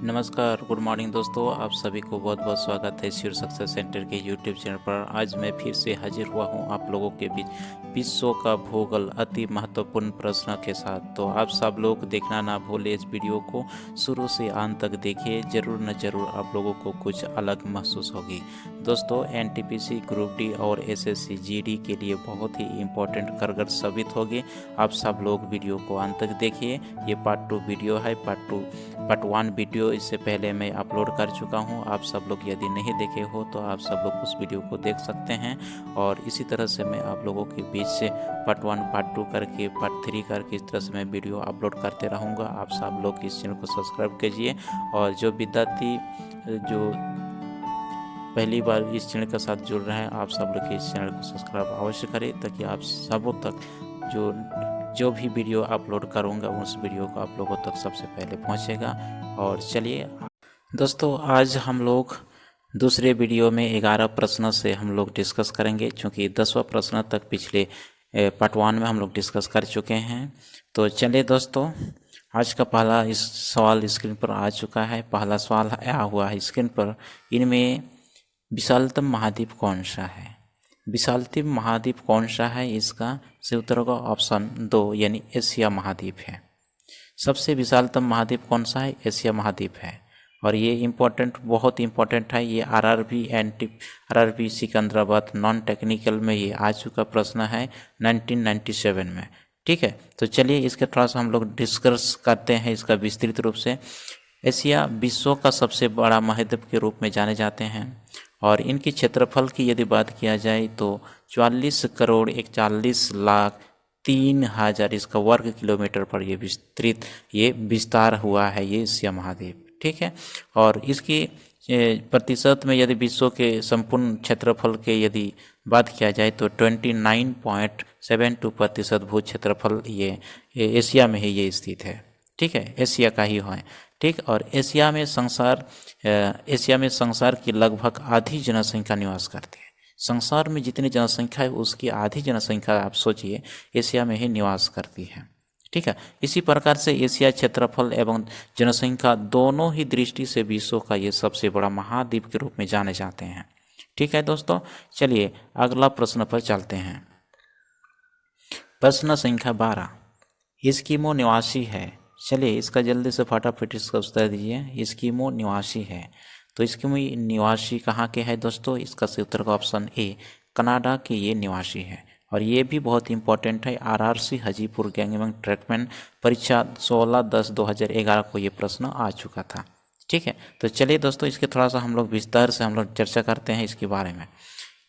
नमस्कार, good morning दोस्तों। आप सभी को बहुत बहुत स्वागत है श्योर सक्सेस सेंटर के यूट्यूब चैनल पर। आज मैं फिर से हाजिर हुआ हूं आप लोगों के बीच विश्व का भूगोल अति महत्वपूर्ण प्रश्न के साथ। तो आप सब लोग देखना ना भूलें, इस वीडियो को शुरू से अंत तक देखिए। ज़रूर न ज़रूर आप लोगों को कुछ अलग महसूस होगी। दोस्तों, एनटीपीसी, ग्रुप डी और एसएससी जीडी के लिए बहुत ही इम्पोर्टेंट कारगर साबित होगी। आप सब लोग वीडियो को अंत तक देखिए। ये पार्ट 2 वीडियो है। पार्ट 1 वीडियो इससे पहले मैं अपलोड कर चुका हूं। आप सब लोग यदि नहीं देखे हो तो आप सब लोग उस वीडियो को देख सकते हैं। और इसी तरह से मैं आप लोगों के बीच से पार्ट 1 पार्ट 2 करके पार्ट 3 करके इस तरह से मैं वीडियो अपलोड करते रहूँगा। आप सब लोग इस चैनल को सब्सक्राइब कीजिए। और जो विद्यार्थी जो पहली बार इस चैनल के साथ जुड़ रहे हैं, आप सब लोग इस चैनल को सब्सक्राइब अवश्य करें, ताकि आप सबों तक जो भी वीडियो अपलोड करूंगा उस वीडियो को आप लोगों तक सबसे पहले पहुंचेगा। और चलिए दोस्तों, आज हम लोग दूसरे वीडियो में 11 प्रश्नों से हम लोग डिस्कस करेंगे, क्योंकि 10वां प्रश्न तक पिछले पार्ट 1 में हम लोग डिस्कस कर चुके हैं। तो चलिए दोस्तों, आज का पहला इस सवाल स्क्रीन पर आ चुका है। पहला सवाल आया हुआ है स्क्रीन पर। इनमें विशालतम महाद्वीप कौन सा है? विशालतम महाद्वीप कौन सा है? इसका सही उत्तर होगा ऑप्शन 2 यानी एशिया महाद्वीप है। सबसे विशालतम महाद्वीप कौन सा है? एशिया महाद्वीप है। और ये इम्पोर्टेंट, बहुत इम्पोर्टेंट है। ये आरआरबी सिकंदराबाद नॉन टेक्निकल में ये आ चुका प्रश्न है 1997 में। ठीक है, तो चलिए इसके थोड़ा सा हम लोग डिस्कस करते हैं इसका विस्तृत रूप से। एशिया विश्व का सबसे बड़ा महाद्वीप के रूप में जाने जाते हैं। और इनकी क्षेत्रफल की यदि बात किया जाए तो 44,41,03,000 इसका वर्ग किलोमीटर पर ये विस्तार हुआ है ये एशिया महाद्वीप। ठीक है, और इसकी प्रतिशत में यदि विश्व के संपूर्ण क्षेत्रफल के यदि बात किया जाए तो 29.72% भू क्षेत्रफल ये एशिया में ही ये स्थित है। ठीक है, एशिया का ही है। ठीक, और एशिया में संसार की लगभग आधी जनसंख्या निवास करती है। संसार में जितनी जनसंख्या है उसकी आधी जनसंख्या आप सोचिए एशिया में ही निवास करती है। ठीक है, इसी प्रकार से एशिया क्षेत्रफल एवं जनसंख्या दोनों ही दृष्टि से विश्व का ये सबसे बड़ा महाद्वीप के रूप में जाने जाते हैं। ठीक है दोस्तों, चलिए अगला प्रश्न पर चलते हैं। प्रश्न संख्या 12, एस्किमो निवासी है। चलिए इसका जल्दी से फटाफट इसका उत्तर दीजिए। एस्किमो निवासी है, तो एस्किमो निवासी कहाँ के है दोस्तों? इसका सही उत्तर का ऑप्शन ए, कनाडा के ये निवासी है। और ये भी बहुत इंपॉर्टेंट है। आरआरसी हाजीपुर गैंग एवं ट्रैकमैन परीक्षा 16/10/2011 को ये प्रश्न आ चुका था। ठीक है, तो चलिए दोस्तों इसके थोड़ा सा हम लोग विस्तार से हम लोग चर्चा करते हैं इसके बारे में।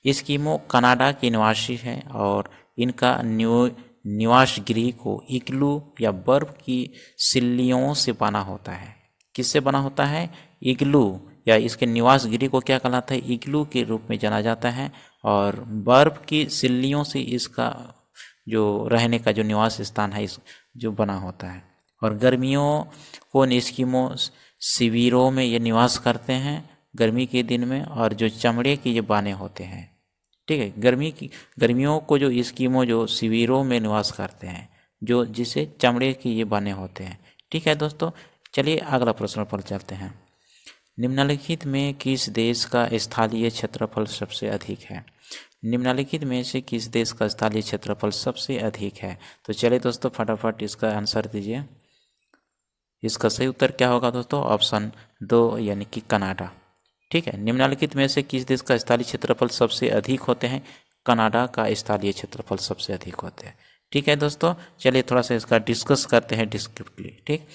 एस्किमो कनाडा के निवासी है और इनका निवास गृह को इग्लू या बर्फ की सिल्लियों से बना होता है। किससे बना होता है? इग्लू, या इसके निवास गृह को क्या कहलाता है? इग्लू के रूप में जाना जाता है। और बर्फ की सिल्लियों से इसका जो रहने का जो निवास स्थान है इस जो बना होता है। और गर्मियों को एस्किमो शिविरों में ये निवास करते हैं गर्मी के दिन में, और जो चमड़े के ये बाने होते हैं। ठीक है, गर्मियों को जो एस्किमो जो शिविरों में निवास करते हैं, जो जिसे चमड़े के ये बने होते हैं। ठीक है दोस्तों, चलिए अगला प्रश्न पर चलते हैं। निम्नलिखित में किस देश का स्थलीय क्षेत्रफल सबसे अधिक है? निम्नलिखित में से किस देश का स्थलीय क्षेत्रफल सबसे अधिक है? तो चलिए दोस्तों फटाफट इसका आंसर दीजिए। इसका सही उत्तर क्या होगा दोस्तों? ऑप्शन 2 यानी कि कनाडा। ठीक है, निम्नलिखित में से किस देश का स्थलीय क्षेत्रफल सबसे अधिक होते हैं? कनाडा का स्थलीय क्षेत्रफल सबसे अधिक होते हैं। ठीक है दोस्तों, चलिए थोड़ा सा इसका डिस्कस करते हैं डिस्क्रिप्टिवली। ठीक,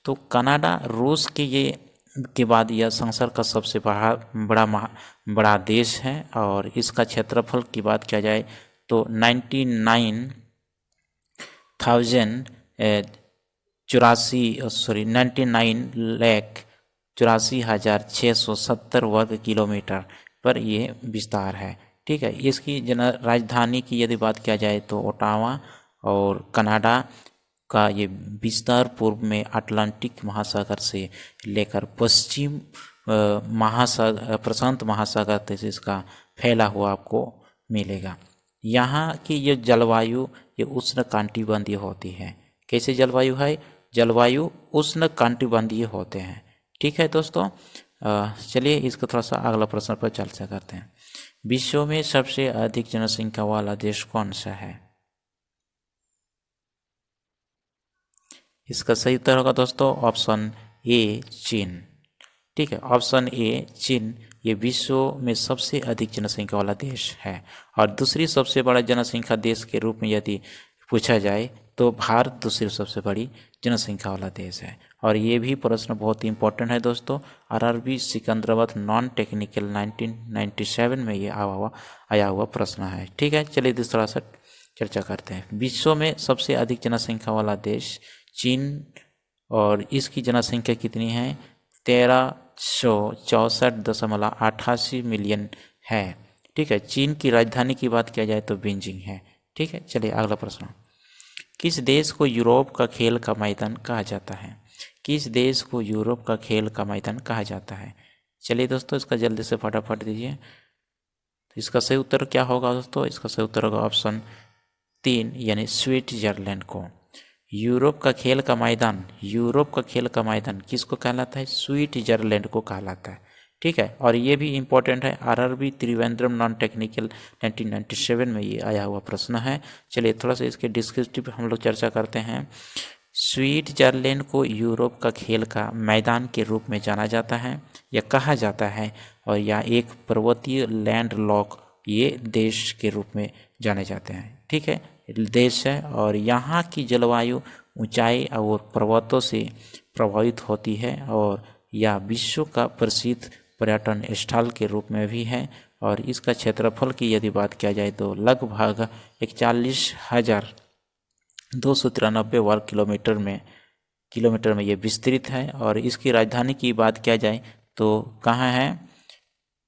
तो कनाडा रूस के बाद यह संसार का सबसे बड़ा देश है। और इसका क्षेत्रफल की बात किया जाए तो 99,84,670 वर्ग किलोमीटर पर ये विस्तार है। ठीक है, इसकी राजधानी की यदि बात किया जाए तो ओटावा, और कनाडा का ये विस्तार पूर्व में अटलांटिक महासागर से लेकर पश्चिम प्रशांत महासागर तक इसका फैला हुआ आपको मिलेगा। यहाँ की ये जलवायु ये उष्ण कटिबंधीय होती है। कैसे जलवायु है? जलवायु उष्ण कटिबंधीय होते हैं। ठीक है दोस्तों, चलिए इसको थोड़ा सा अगला प्रश्न पर चर्चा करते हैं। विश्व में सबसे अधिक जनसंख्या वाला देश कौन सा है? इसका सही उत्तर होगा दोस्तों ऑप्शन ए, चीन। ठीक है, ऑप्शन ए, चीन ये विश्व में सबसे अधिक जनसंख्या वाला देश है। और दूसरी सबसे बड़ा जनसंख्या देश के रूप में यदि पूछा जाए तो भारत दूसरी सबसे बड़ी जनसंख्या वाला देश है। और ये भी प्रश्न बहुत ही इंपॉर्टेंट है दोस्तों, आरआरबी सिकंदराबाद नॉन टेक्निकल 1997 में ये आया हुआ प्रश्न है। ठीक है, चलिए दूसरा सा चर्चा करते हैं। विश्व में सबसे अधिक जनसंख्या वाला देश चीन, और इसकी जनसंख्या कितनी है? 1364.88 मिलियन है। ठीक है, चीन की राजधानी की बात किया जाए तो बीजिंग है। ठीक है, चलिए अगला प्रश्न। किस देश को यूरोप का खेल का मैदान कहा जाता है? किस देश को यूरोप का खेल का मैदान कहा जाता है? चलिए दोस्तों इसका जल्दी से फटाफट दीजिए। तो इसका सही उत्तर क्या होगा दोस्तों? इसका सही उत्तर होगा ऑप्शन 3 यानी स्विट्जरलैंड को। यूरोप का खेल का मैदान, यूरोप का खेल का मैदान किसको कहलाता है? स्विट्जरलैंड को कहलाता है। ठीक है, और ये भी इम्पोर्टेंट है, आरआरबी त्रिवेंद्रम नॉन टेक्निकल 1997 में ये आया हुआ प्रश्न है। चलिए थोड़ा सा इसके डिस्क्रिप्टिव हम लोग चर्चा करते हैं। स्विट्जरलैंड को यूरोप का खेल का मैदान के रूप में जाना जाता है या कहा जाता है, और यह एक पर्वतीय लैंडलॉक ये देश के रूप में जाने जाते हैं। ठीक है, देश है और यहाँ की जलवायु ऊंचाई और पर्वतों से प्रभावित होती है, और यह विश्व का प्रसिद्ध पर्यटन स्थल के रूप में भी है। और इसका क्षेत्रफल की यदि बात किया जाए तो लगभग 41,293 वर्ग किलोमीटर में ये विस्तृत है। और इसकी राजधानी की बात किया जाए तो कहाँ है?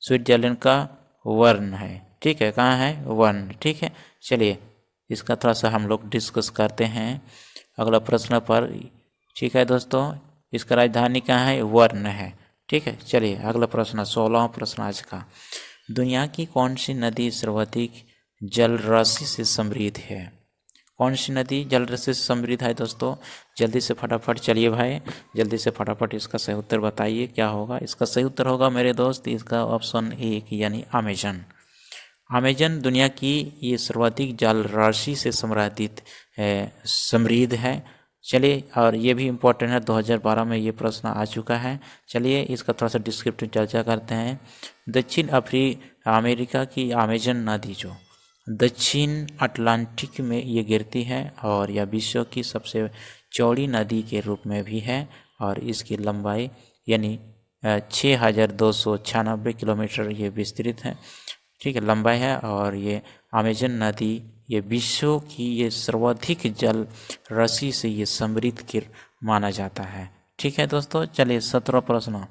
स्विट्जरलैंड का वर्न है। ठीक है, कहाँ है? वर्न। ठीक है, चलिए इसका थोड़ा सा हम लोग डिस्कस करते हैं अगला प्रश्न पर। ठीक है दोस्तों, इसका राजधानी कहाँ है? वर्न है। ठीक है, चलिए अगला प्रश्न, 16वां प्रश्न आज का। दुनिया की कौन सी नदी सर्वाधिक जल राशि से समृद्ध है? कौन सी नदी जल राशि से समृद्ध है दोस्तों? जल्दी से फटाफट चलिए भाई, जल्दी से फटाफट इसका सही उत्तर बताइए क्या होगा। इसका सही उत्तर होगा मेरे दोस्त इसका ऑप्शन 1 यानी अमेजन। अमेजन दुनिया की ये सर्वाधिक जल राशि से समृद्ध है। चलिए, और ये भी इम्पोर्टेंट है, 2012 में ये प्रश्न आ चुका है। चलिए इसका थोड़ा सा डिस्क्रिप्टिव चर्चा करते हैं। दक्षिण अमेरिका की अमेजन नदी जो दक्षिण अटलांटिक में ये गिरती है, और यह विश्व की सबसे चौड़ी नदी के रूप में भी है। और इसकी लंबाई यानी 6,296 किलोमीटर ये विस्तृत है। ठीक है, लंबाई है। और ये अमेजन नदी ये विश्व की ये सर्वाधिक जल राशि से ये समृद्ध माना जाता है। ठीक है दोस्तों, चलिए 17वां प्रश्न,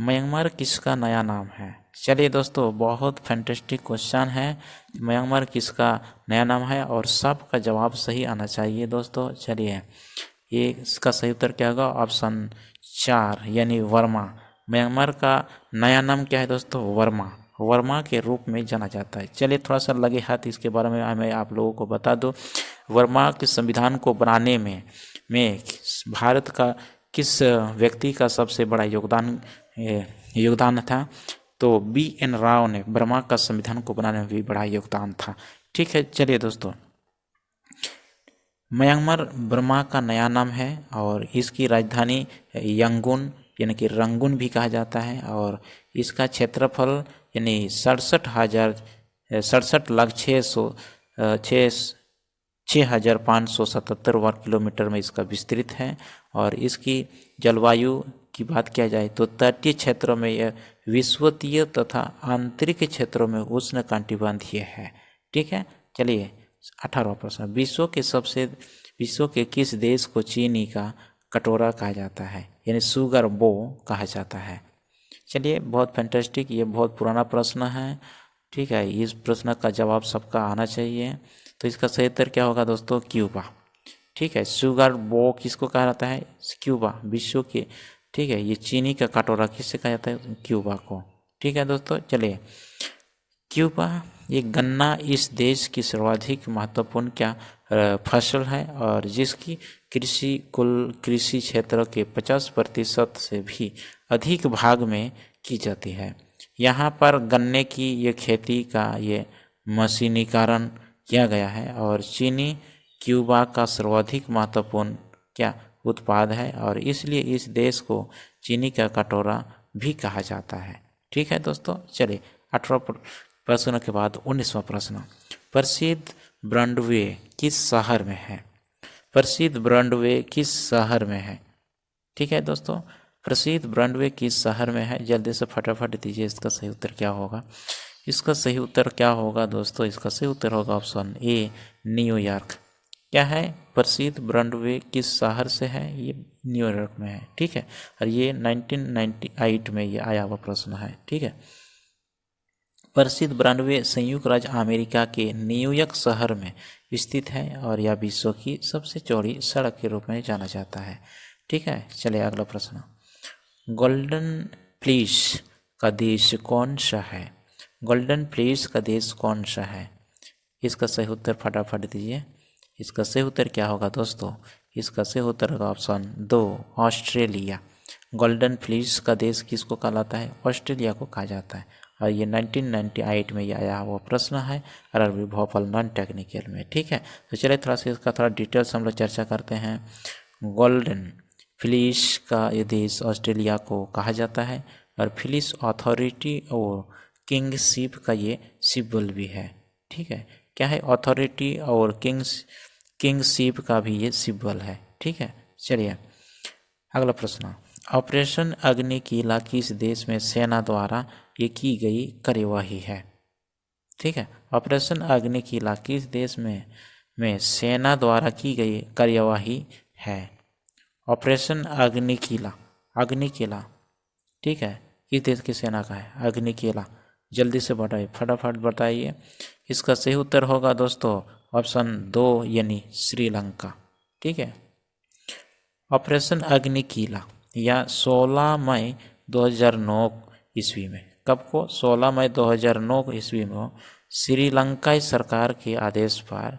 म्यांमार किसका नया नाम है? चलिए दोस्तों, बहुत फैंटास्टिक क्वेश्चन है। म्यांमार किसका नया नाम है? और सबका जवाब सही आना चाहिए दोस्तों। चलिए ये इसका सही उत्तर क्या होगा? ऑप्शन 4 यानी वर्मा। म्यांमार का नया नाम क्या है दोस्तों? वर्मा। वर्मा के रूप में जाना जाता है। चलिए थोड़ा सा लगे हाथ इसके बारे में मैं आप लोगों को बता दूं। वर्मा के संविधान को बनाने में भारत का किस व्यक्ति का सबसे बड़ा योगदान था? तो BN राव ने वर्मा का संविधान को बनाने में भी बड़ा योगदान था। ठीक है, चलिए दोस्तों, म्यांमार वर्मा का नया नाम है और इसकी राजधानी यंगून यानी कि रंगून भी कहा जाता है। और इसका क्षेत्रफल यानी 67,577 वर्ग किलोमीटर में इसका विस्तृत है। और इसकी जलवायु की बात किया जाए तो तटीय क्षेत्रों में यह विषुवतीय तथा आंतरिक क्षेत्रों में उष्णकटिबंधीय है। ठीक है, चलिए 18वां प्रश्न, विश्व के किस देश को चीनी का कटोरा कहा जाता है यानी शुगर बो कहा जाता है? चलिए बहुत फैंटास्टिक, ये बहुत पुराना प्रश्न है। ठीक है, इस प्रश्न का जवाब सबका आना चाहिए। तो इसका सही उत्तर क्या होगा दोस्तों? क्यूबा। ठीक है, शुगर बो किसको कहा जाता है? क्यूबा, विश्व के। ठीक है, ये चीनी का कटोरा किससे कहा जाता है? क्यूबा को। ठीक है दोस्तों, चलिए क्यूबा ये गन्ना इस देश की सर्वाधिक महत्वपूर्ण क्या फसल है, और जिसकी कुल कृषि क्षेत्र के 50% से भी अधिक भाग में की जाती है। यहाँ पर गन्ने की ये खेती का ये मशीनीकरण किया गया है और चीनी क्यूबा का सर्वाधिक महत्वपूर्ण क्या उत्पाद है और इसलिए इस देश को चीनी का कटोरा भी कहा जाता है। ठीक है दोस्तों, चलिए 18 प्रश्नों के बाद 19वां प्रश्न, प्रसिद्ध ब्रॉडवे किस शहर में है? प्रसिद्ध ब्रॉडवे किस शहर में है? ठीक है दोस्तों, प्रसिद्ध ब्रॉडवे किस शहर में है? जल्दी से फटाफट दीजिए, इसका सही उत्तर क्या होगा? इसका सही उत्तर क्या होगा दोस्तों? इसका सही उत्तर होगा ऑप्शन ए, न्यूयॉर्क। क्या है? प्रसिद्ध ब्रॉडवे किस शहर से है? ये न्यूयॉर्क में है। ठीक है, और ये 1998 में ये आया हुआ प्रश्न है। ठीक है, प्रसिद्ध ब्रॉडवे संयुक्त राज्य अमेरिका के न्यूयॉर्क शहर में स्थित है और यह विश्व की सबसे चौड़ी सड़क के रूप में जाना जाता है। ठीक है, चलिए अगला प्रश्न, गोल्डन फ्लीस का देश कौन सा है? गोल्डन फ्लीस का देश कौन सा है? इसका सही उत्तर फटाफट दीजिए। इसका सही उत्तर क्या होगा दोस्तों? इसका सही उत्तर होगा ऑप्शन 2, ऑस्ट्रेलिया। गोल्डन फ्लीस का देश किसको कहलाता है? ऑस्ट्रेलिया को कहा जाता है और ये 1998 में ये आया हुआ प्रश्न है अरबी भोपाल नॉन टेक्निकल में। ठीक है, तो चलिए थोड़ा सा इसका थोड़ा डिटेल्स हम लोग चर्चा करते हैं। गोल्डन फ्लीस का ये देश ऑस्ट्रेलिया को कहा जाता है और फ्लीस अथॉरिटी और किंगशिप का ये सिंबल भी है। ठीक है, क्या है? अथॉरिटी और किंगशिप का भी ये सिंबल है। ठीक है, चलिए अगला प्रश्न, ऑपरेशन अग्निकीला किस देश में सेना द्वारा ये की गई कार्यवाही है? ठीक है, ऑपरेशन अग्निकीला किस देश में सेना द्वारा की गई कार्यवाही है? ऑपरेशन अग्निकीला ठीक है, किस देश की सेना का है अग्निकीला? जल्दी से बताइए, फटाफट बताइए। इसका सही उत्तर होगा दोस्तों ऑप्शन 2 यानी श्रीलंका। ठीक है, ऑपरेशन अग्निकीला या 16 मई 2009 ईस्वी में, कब को? 16 मई 2009 ईस्वी में श्रीलंकाई सरकार के आदेश पर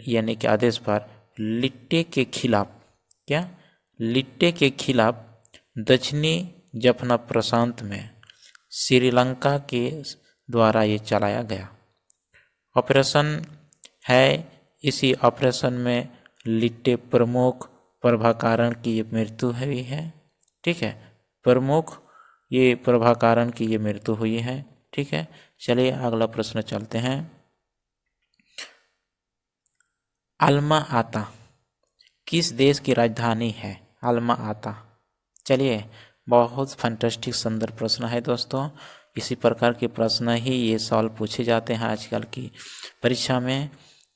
यानी कि आदेश पर लिट्टे के खिलाफ, क्या लिट्टे के खिलाफ दक्षिणी जफना प्रशांत में श्रीलंका के द्वारा ये चलाया गया ऑपरेशन है। इसी ऑपरेशन में लिट्टे प्रमुख प्रभाकरण की ये मृत्यु हुई है। ठीक है, प्रमुख ये प्रभाकरण की ये मृत्यु हुई है। ठीक है, चलिए अगला प्रश्न चलते हैं। अल्मा आता किस देश की राजधानी है? अल्मा आता, चलिए बहुत फैंटास्टिक सुंदर प्रश्न है दोस्तों। इसी प्रकार के प्रश्न ही ये सवाल पूछे जाते हैं आजकल की परीक्षा में।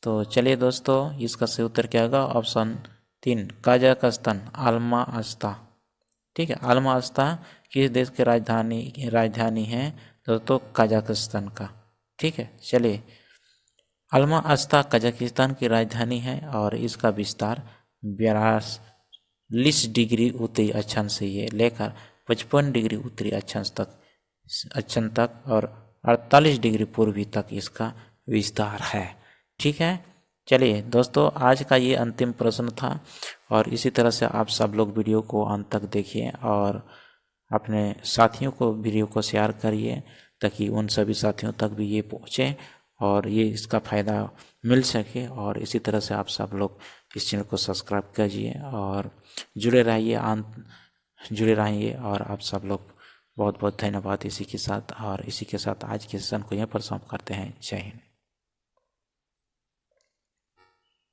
तो चलिए दोस्तों, इसका सही उत्तर क्या होगा? ऑप्शन 3, कजाकिस्तान, अल्मा आस्ता। ठीक है, अल्मा आस्ता किस देश की राजधानी है दोस्तों? कजाकिस्तान का। ठीक है, चलिए अल्मा आस्ता कजाकिस्तान की राजधानी है और इसका विस्तार 42 डिग्री उत्तरी अक्षांश से ये लेकर 55 डिग्री उत्तरी अक्षांश तक और 48 डिग्री पूर्वी तक इसका विस्तार है। ठीक है, चलिए दोस्तों, आज का ये अंतिम प्रश्न था और इसी तरह से आप सब लोग वीडियो को अंत तक देखिए और अपने साथियों को वीडियो को शेयर करिए ताकि उन सभी साथियों तक भी ये पहुँचे और ये इसका फ़ायदा मिल सके। और इसी तरह से आप सब लोग इस चैनल को सब्सक्राइब कीजिए और जुड़े रहिए और आप सब लोग बहुत बहुत धन्यवाद इसी के साथ। और इसी के साथ आज के सेशन को यहाँ पर समाप्त करते हैं। जय हिंद।